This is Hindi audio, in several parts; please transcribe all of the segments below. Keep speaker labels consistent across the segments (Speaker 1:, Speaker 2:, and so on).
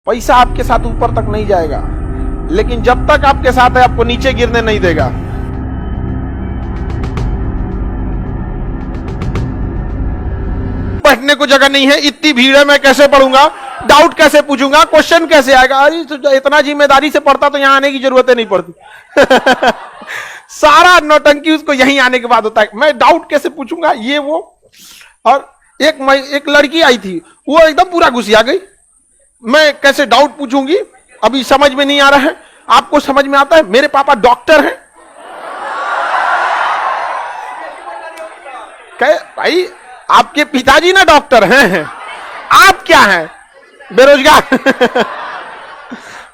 Speaker 1: पैसा आपके साथ ऊपर तक नहीं जाएगा, लेकिन जब तक आपके साथ है आपको नीचे गिरने नहीं देगा। बैठने को जगह नहीं है, इतनी भीड़ है, मैं कैसे पढ़ूंगा, डाउट कैसे पूछूंगा, क्वेश्चन कैसे आएगा। अरे तो इतना जिम्मेदारी से पढ़ता तो यहां आने की जरूरत नहीं पड़ती। सारा नौटंकी उसको यहीं आने के बाद होता है, मैं डाउट कैसे पूछूंगा, ये वो। और एक लड़की आई थी, वो एकदम पूरा घुसिया गई, मैं कैसे डाउट पूछूंगी, अभी समझ में नहीं आ रहा है। आपको समझ में आता है, मेरे पापा डॉक्टर हैं। कहे भाई आपके पिताजी ना डॉक्टर हैं, आप क्या हैं, बेरोजगार।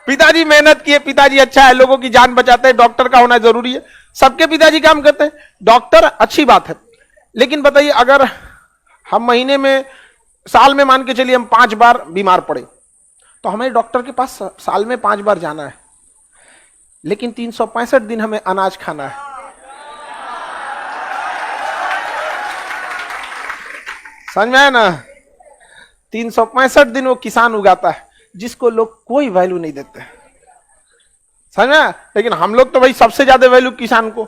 Speaker 1: पिताजी मेहनत किए, पिताजी अच्छा है, लोगों की जान बचाते हैं, डॉक्टर का होना जरूरी है। सबके पिताजी काम करते हैं, डॉक्टर अच्छी बात है, लेकिन बताइए अगर हम महीने में, साल में मान के चलिए हम 5 बार बीमार पड़े, तो हमें डॉक्टर के पास साल में 5 बार जाना है, लेकिन 365 दिन हमें अनाज खाना है। समझ में आया ना? 365 दिन वो किसान उगाता है, जिसको लोग कोई वैल्यू नहीं देते। समझ में आया? लेकिन हम लोग तो भाई सबसे ज्यादा वैल्यू किसान को,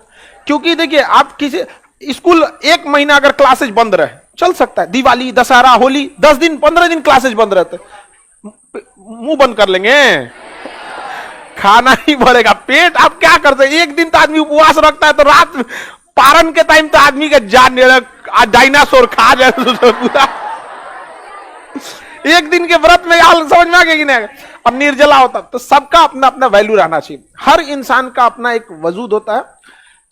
Speaker 1: क्योंकि देखिए आप किसी स्कूल 1 महीना अगर क्लासेज बंद रहे, चल सकता है, दिवाली, दशहरा, होली, 10 दिन 15 दिन क्लासेज बंद रहते, मुंह बंद कर लेंगे, खाना ही बढ़ेगा, पेट आप क्या करते हैं। एक दिन तो आदमी उपवास रखता है, तो रात पारण के टाइम तो आदमी का जान डायनासोर खा जाए पूरा। एक दिन के व्रत में हाल समझ में आ गया कि नहीं? अब निर्जला होता, तो सबका अपना अपना वैल्यू रहना चाहिए, हर इंसान का अपना एक वजूद होता है।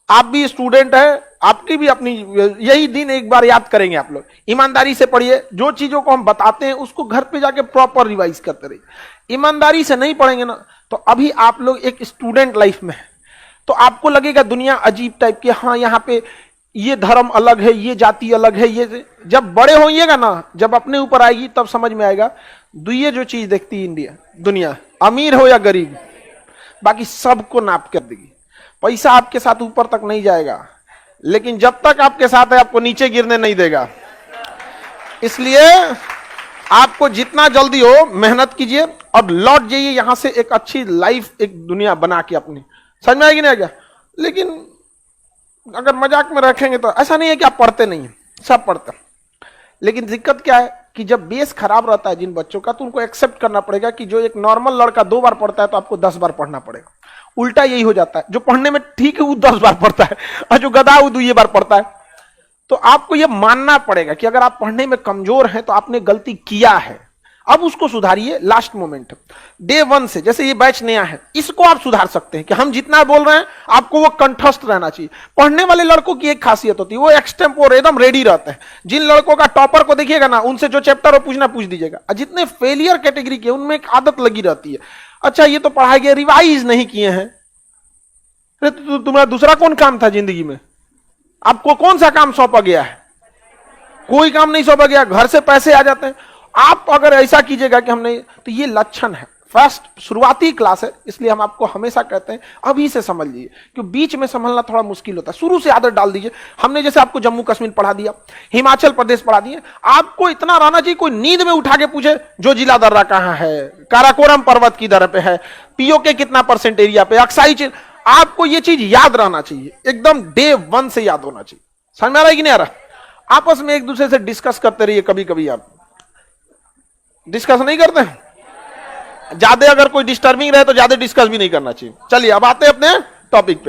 Speaker 1: आप भी स्टूडेंट है, आपकी भी अपनी, यही दिन एक बार याद करेंगे आप लोग। ईमानदारी से पढ़िए, जो चीजों को हम बताते हैं उसको घर पे जाके प्रॉपर रिवाइज करते रहिए। ईमानदारी से नहीं पढ़ेंगे ना, तो अभी आप लोग एक स्टूडेंट लाइफ में है, तो आपको लगेगा दुनिया अजीब टाइप की, हाँ यहाँ पे ये धर्म अलग है, ये जाति अलग है, ये। जब बड़े होइएगा ना, जब अपने ऊपर आएगी तब समझ में आएगा। दुनिया जो चीज देखती है इंडिया, दुनिया अमीर हो या गरीब, बाकी सबको नाप कर देगी। पैसा आपके साथ ऊपर तक नहीं जाएगा, लेकिन जब तक आपके साथ है आपको नीचे गिरने नहीं देगा। इसलिए आपको जितना जल्दी हो मेहनत कीजिए और लौट जाइए यहां से, एक अच्छी लाइफ, एक दुनिया बना के अपनी। समझ में आएगी नहीं क्या? लेकिन अगर मजाक में रखेंगे तो ऐसा नहीं है कि आप पढ़ते नहीं हैं, सब पढ़ते हैं, लेकिन दिक्कत क्या है कि जब बेस खराब रहता है जिन बच्चों का, तो उनको एक्सेप्ट करना पड़ेगा कि जो एक नॉर्मल लड़का 2 बार पढ़ता है तो आपको 10 बार पढ़ना पड़ेगा। उल्टा यही हो जाता है, जो पढ़ने में ठीक है वो 10 बार पढ़ता है, और जो गधा वो 2 बार पढ़ता है। तो आपको यह मानना पड़ेगा कि अगर आप पढ़ने में कमजोर हैं तो आपने गलती किया है, अब उसको सुधारिए। लास्ट मोमेंट डे 1 से, जैसे ये बैच नया है, इसको आप सुधार सकते हैं कि हम जितना बोल रहे हैं आपको वो कंठस्थ रहना चाहिए। पढ़ने वाले लड़कों की एक खासियत होती है, वो एक्सटेम्पोर एकदम रेडी रहते हैं। जिन लड़कों का टॉपर को देखिएगा ना, उनसे जो चैप्टर हो पूछना पूछ दीजिएगा। जितने फेलियर कैटेगरी के, उनमें एक आदत लगी रहती है, अच्छा ये तो पढ़ाया गया, रिवाइज नहीं किए हैं। तुम्हारा दूसरा कौन काम था जिंदगी में? आपको कौन सा काम सौंपा गया है? कोई काम नहीं सौंपा गया, घर से पैसे आ जाते हैं। आप अगर ऐसा कीजिएगा कि हम नहीं, तो ये लक्षण है। फर्स्ट शुरुआती क्लास है, इसलिए हम आपको हमेशा कहते हैं अभी से समझ लीजिए, क्योंकि बीच में संभलना थोड़ा मुश्किल होता है। शुरू से आदत डाल दीजिए। हमने जैसे आपको जम्मू कश्मीर पढ़ा दिया, हिमाचल प्रदेश पढ़ा दिए, आपको इतना रहना चाहिए, कोई नींद में उठा के पूछे जो जिला दर्रा कहां है, काराकोरम पर्वत की दर पे है, पीओके कितना % एरिया पे, अक्साई, आपको ये चीज याद रहना चाहिए, एकदम डे 1 से याद होना चाहिए। समझ में आ रहा है कि नहीं आ रहा? आपस में एक दूसरे से डिस्कस करते रहिए। कभी कभी आप डिस्कस नहीं करते हैं, ज्यादा अगर कोई डिस्टर्बिंग रहे तो ज्यादा डिस्कस भी नहीं करना चाहिए। चलिए अब आते हैं अपने टॉपिक पे।